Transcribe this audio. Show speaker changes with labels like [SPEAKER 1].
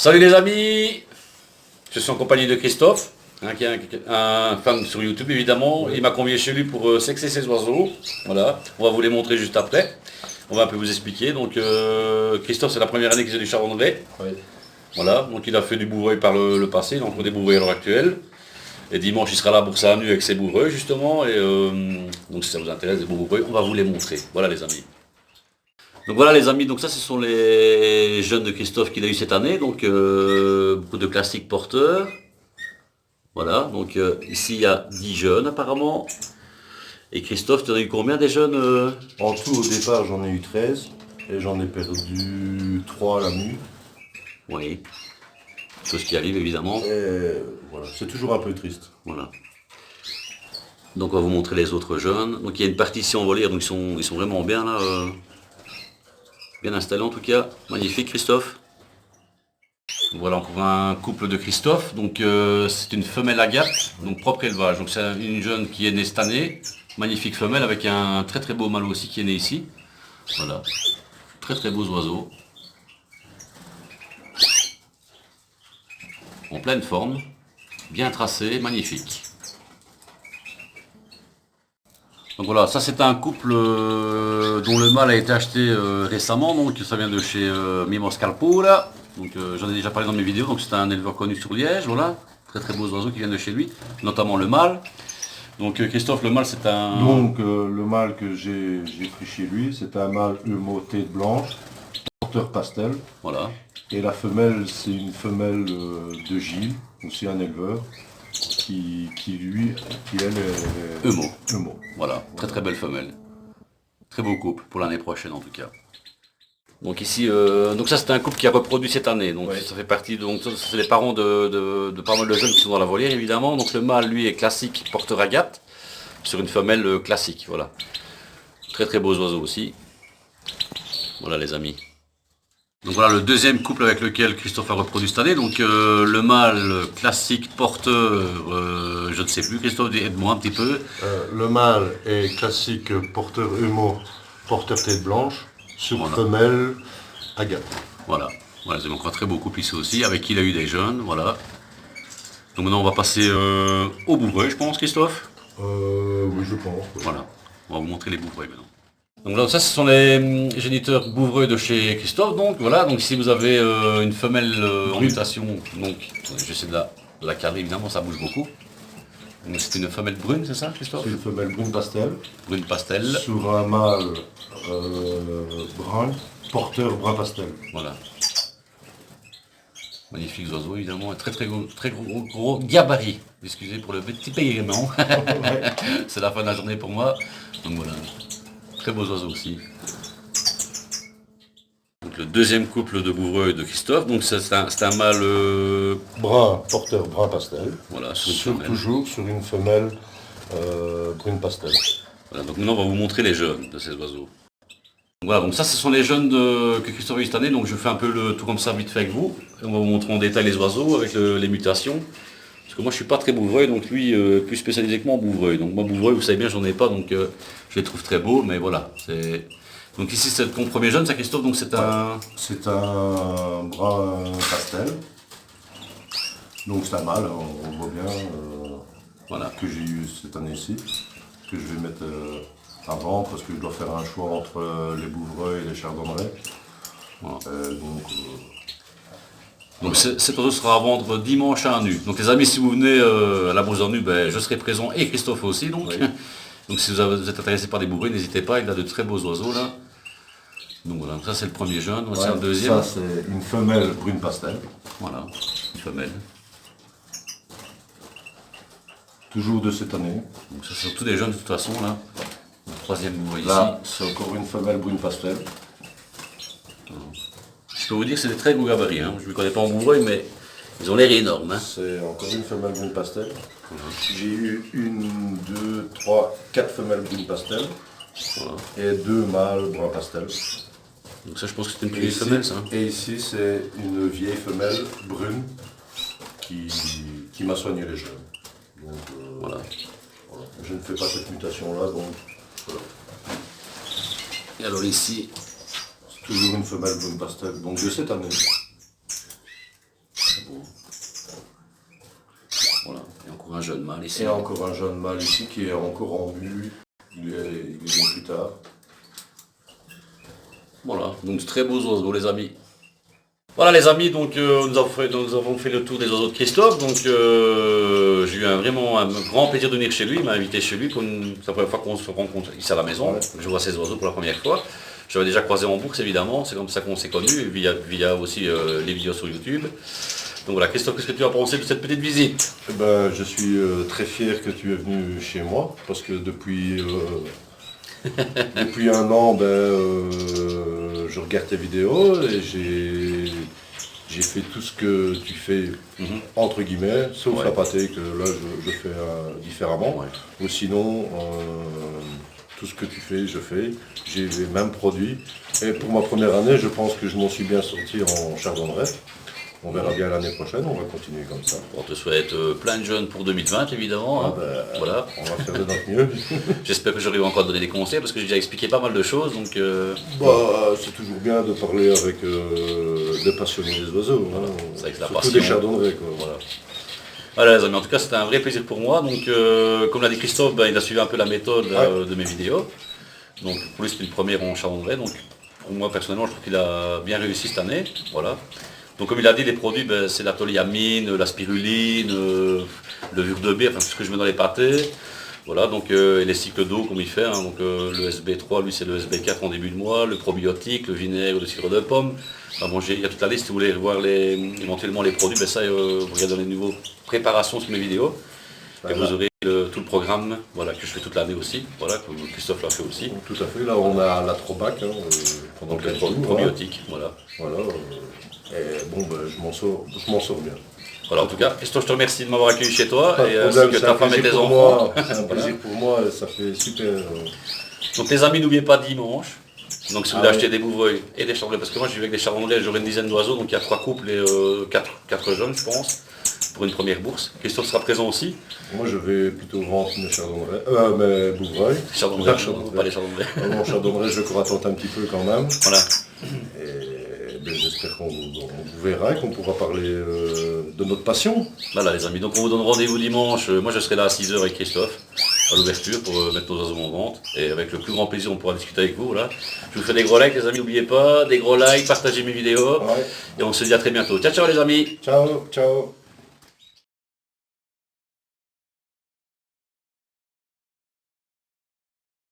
[SPEAKER 1] Salut les amis, je suis en compagnie de Christophe, qui est un fan sur YouTube évidemment. Il m'a convié chez lui pour sexer ses oiseaux. Voilà, on va vous les montrer juste après. On va un peu vous expliquer. Donc Christophe, c'est la première année qu'il fait du chardonnay.
[SPEAKER 2] Oui.
[SPEAKER 1] Voilà, donc il a fait du bouvreuil par le passé, il a encore des bouvreuils à l'heure actuelle. Et dimanche, il sera là pour sa nu avec ses bouvreuils justement. Et donc si ça vous intéresse, des bouvreuils, on va vous les montrer. Voilà les amis. Donc voilà les amis, donc ça ce sont les jeunes de Christophe qu'il a eu cette année, donc beaucoup de classiques porteurs. Voilà, donc ici il y a 10 jeunes apparemment. Et Christophe, tu en as eu combien des jeunes
[SPEAKER 2] En tout au départ j'en ai eu 13 et j'en ai perdu 3 à la nuit.
[SPEAKER 1] Oui, chose qui arrive évidemment.
[SPEAKER 2] Et voilà, c'est toujours un peu triste.
[SPEAKER 1] Voilà. Donc on va vous montrer les autres jeunes. Donc il y a une partition en volière, donc ils sont vraiment bien là. Bien installés en tout cas. Magnifique Christophe. Voilà encore un couple de Christophe, donc c'est une femelle agate, donc propre élevage, donc c'est une jeune qui est née cette année, magnifique femelle avec un très très beau mâle aussi qui est né ici, voilà, très très beaux oiseaux, en pleine forme, bien tracé, magnifique. Donc voilà, ça c'est un couple dont le mâle a été acheté récemment, donc ça vient de chez Mimos Calpura. Donc j'en ai déjà parlé dans mes vidéos, donc c'est un éleveur connu sur Liège, voilà. Très très beaux oiseaux qui viennent de chez lui, notamment le mâle. Donc Christophe, le mâle c'est un...
[SPEAKER 2] Donc le mâle que j'ai pris chez lui, c'est un mâle Humo tête blanche, porteur pastel.
[SPEAKER 1] Voilà.
[SPEAKER 2] Et la femelle, c'est une femelle de Gilles, aussi un éleveur, qui elle est...
[SPEAKER 1] Humo.
[SPEAKER 2] Humo.
[SPEAKER 1] Voilà, très très belle femelle. Très beau couple pour l'année prochaine en tout cas. Donc ici, donc ça c'est un couple qui a reproduit cette année, donc
[SPEAKER 2] ouais.
[SPEAKER 1] Ça fait partie, donc c'est les parents de pas mal de jeunes qui sont dans la volière évidemment. Donc le mâle lui est classique, porteur agate, sur une femelle classique, voilà. Très très beaux oiseaux aussi. Voilà les amis. Donc voilà le deuxième couple avec lequel Christophe a reproduit cette année, donc le mâle classique porteur, je ne sais plus Christophe, aide-moi un petit peu.
[SPEAKER 2] Le mâle est classique porteur Humo, porteur tête blanche. Sur
[SPEAKER 1] Voilà.
[SPEAKER 2] femelle agate.
[SPEAKER 1] Voilà, voilà c'est encore un très beau couple ici aussi, avec qui il a eu des jeunes, voilà. Donc maintenant on va passer au bouvreuil, je pense, Christophe.
[SPEAKER 2] Oui, je pense. Oui.
[SPEAKER 1] Voilà, on va vous montrer les bouvreuils maintenant. Donc là, ça ce sont les géniteurs bouvreuils de chez Christophe, donc voilà. Donc ici vous avez une femelle en mutation, donc j'essaie de la caler, évidemment ça bouge beaucoup. Donc c'est une femelle brune, c'est ça Christophe?
[SPEAKER 2] C'est une femelle brune pastel.
[SPEAKER 1] Brune pastel.
[SPEAKER 2] Sur un mâle brun, porteur brun pastel.
[SPEAKER 1] Voilà. Magnifiques oiseaux évidemment, très gros gabarit. Excusez pour le petit paiement. C'est la fin de la journée pour moi. Donc voilà. Très beaux oiseaux aussi. Donc le deuxième couple de bouvreuils de Christophe, donc c'est un mâle
[SPEAKER 2] brun, porteur brun pastel.
[SPEAKER 1] Voilà, sur une femelle.
[SPEAKER 2] Toujours sur une femelle brune pastel.
[SPEAKER 1] Voilà, donc maintenant on va vous montrer les jeunes de ces oiseaux. Donc voilà, donc ça ce sont les jeunes que Christophe a eu cette année, donc je fais un peu le tout comme ça vite fait avec vous. Et on va vous montrer en détail les oiseaux avec les mutations. Parce que moi je suis pas très bouvreuil, donc lui plus spécialisé que moi en bouvreuil. Donc moi bouvreuil, vous savez bien, j'en ai pas, donc je les trouve très beaux, mais voilà. Donc ici c'est ton premier jeune, ça Christophe, donc c'est un...
[SPEAKER 2] C'est un brun pastel. Donc c'est un mâle, on voit bien,
[SPEAKER 1] Voilà.
[SPEAKER 2] que j'ai eu cette année-ci. Que je vais mettre avant parce que je dois faire un choix entre les bouvreuils et les chardonnerets.
[SPEAKER 1] Voilà.
[SPEAKER 2] Donc
[SPEAKER 1] cet oiseau sera à vendre dimanche à un nu. Donc les amis, si vous venez à la Brousse en nu, ben, je serai présent et Christophe aussi. Donc,
[SPEAKER 2] oui.
[SPEAKER 1] donc si vous êtes intéressé par des bouvreuils, n'hésitez pas, il a de très beaux oiseaux là. Donc voilà, ça c'est le premier jeune, voici un deuxième.
[SPEAKER 2] Ça c'est une femelle brune pastel.
[SPEAKER 1] Voilà, une femelle.
[SPEAKER 2] Toujours de cette année.
[SPEAKER 1] Donc ça c'est tous des jeunes de toute façon là. Le troisième bouvreuil
[SPEAKER 2] Là,
[SPEAKER 1] ici.
[SPEAKER 2] c'est encore une femelle brune pastel.
[SPEAKER 1] Je peux vous dire que c'est des très gros gabarits, hein. Je ne les connais pas en bouvreuil, mais ils ont l'air énormes. Hein.
[SPEAKER 2] C'est encore une femelle brune pastel. J'ai eu 1, 2, 3, 4 femelles brune pastel.
[SPEAKER 1] Voilà.
[SPEAKER 2] Et 2 mâles brun pastel.
[SPEAKER 1] Donc ça je pense que c'est une vieille femelle ça.
[SPEAKER 2] Et ici c'est une vieille femelle brune qui m'a soigné les jeunes. Donc
[SPEAKER 1] Voilà.
[SPEAKER 2] voilà. Je ne fais pas cette mutation là, donc voilà.
[SPEAKER 1] Et alors ici,
[SPEAKER 2] C'est toujours une femelle brune pastel, donc de cette année.
[SPEAKER 1] un jeune mâle ici.
[SPEAKER 2] Et encore un jeune mâle ici qui est encore en mue. Il est venu plus tard.
[SPEAKER 1] Voilà, donc très beaux oiseaux les amis. Voilà les amis, donc nous avons fait le tour des oiseaux de Christophe, donc j'ai eu vraiment un grand plaisir de venir chez lui, il m'a invité chez lui, c'est la première fois qu'on se rencontre ici à la maison, je vois ces oiseaux pour la première fois. J'avais déjà croisé en bourse évidemment, c'est comme ça qu'on s'est connus, via aussi les vidéos sur YouTube. Donc voilà, Christophe, qu'est-ce que tu as pensé de cette petite visite?
[SPEAKER 2] Eh ben, je suis très fier que tu es venu chez moi, parce que depuis un an, je regarde tes vidéos et j'ai fait tout ce que tu fais, entre guillemets, sauf la pâtée que là je fais différemment.
[SPEAKER 1] Ouais.
[SPEAKER 2] Ou sinon, tout ce que tu fais, je fais. J'ai les mêmes produits. Et pour ma première année, je pense que je m'en suis bien sorti en chardonneret. On verra bien l'année prochaine, on va continuer comme ça.
[SPEAKER 1] On te souhaite plein de jeunes pour 2020 évidemment. Hein. Voilà.
[SPEAKER 2] On va faire de notre mieux.
[SPEAKER 1] J'espère que j'aurai encore donné des conseils parce que j'ai déjà expliqué pas mal de choses. Donc,
[SPEAKER 2] c'est toujours bien de parler avec des passionnés des oiseaux.
[SPEAKER 1] Voilà.
[SPEAKER 2] Hein.
[SPEAKER 1] C'est avec la
[SPEAKER 2] Surtout
[SPEAKER 1] passion.
[SPEAKER 2] des chardonnerets. Voilà.
[SPEAKER 1] Voilà les amis, en tout cas c'était un vrai plaisir pour moi. Donc comme l'a dit Christophe, il a suivi un peu la méthode de mes vidéos. Donc pour lui c'était une première en chardonneret. Donc pour moi personnellement je trouve qu'il a bien réussi cette année. Voilà. Donc comme il a dit, les produits, c'est la toliamine, la spiruline, le levure de baie, enfin tout ce que je mets dans les pâtés. Voilà, donc et les cycles d'eau comme il fait, hein, donc le SB3, lui c'est le SB4 en début de mois, le probiotique, le vinaigre, le cidre de pomme. Enfin, bon, il y a toute la liste, si vous voulez voir éventuellement les produits, ça vous regardez dans les nouveaux préparations sur mes vidéos. Et vous aurez tout le programme voilà, que je fais toute l'année aussi, voilà, que Christophe l'a fait aussi.
[SPEAKER 2] Tout à fait, là on a la Trobac pendant
[SPEAKER 1] Donc le
[SPEAKER 2] 4 jours.
[SPEAKER 1] probiotique, voilà.
[SPEAKER 2] Voilà, et bon, je m'en sors bien.
[SPEAKER 1] Voilà, en tout cas, Christophe, je te remercie de m'avoir accueilli chez toi,
[SPEAKER 2] Pas de
[SPEAKER 1] et ainsi
[SPEAKER 2] problème,
[SPEAKER 1] que
[SPEAKER 2] c'est
[SPEAKER 1] ta
[SPEAKER 2] un
[SPEAKER 1] femme et
[SPEAKER 2] plaisir
[SPEAKER 1] tes
[SPEAKER 2] pour
[SPEAKER 1] enfants.
[SPEAKER 2] moi. C'est un plaisir pour moi, ça fait super.
[SPEAKER 1] Donc les amis, n'oubliez pas dimanche. Donc si vous voulez
[SPEAKER 2] oui.
[SPEAKER 1] acheter des bouvreuils et des chardonnerets, parce que moi je vais avec des chardonnerets, j'aurai une dizaine d'oiseaux, donc il y a 3 couples et 4 jeunes je pense, pour une première bourse. Christophe sera présent aussi.
[SPEAKER 2] Moi je vais plutôt vendre mes chardonnerets, mes bouvreuils.
[SPEAKER 1] Chardonnerets,
[SPEAKER 2] Chardonneret.
[SPEAKER 1] pas les chardonnerets.
[SPEAKER 2] Mon chardonneret, je cours attendre un petit peu quand même.
[SPEAKER 1] Voilà.
[SPEAKER 2] Et j'espère qu'on vous verra et qu'on pourra parler de notre passion.
[SPEAKER 1] Voilà les amis, donc on vous donne rendez-vous dimanche. Moi je serai là à 6h avec Christophe, à l'ouverture, pour mettre nos oiseaux en vente. Et avec le plus grand plaisir on pourra discuter avec vous. Voilà. Je vous fais des gros likes les amis, n'oubliez pas, des gros likes, partagez mes vidéos.
[SPEAKER 2] Ouais.
[SPEAKER 1] Et on se dit à très bientôt. Ciao ciao les amis.
[SPEAKER 2] Ciao, ciao.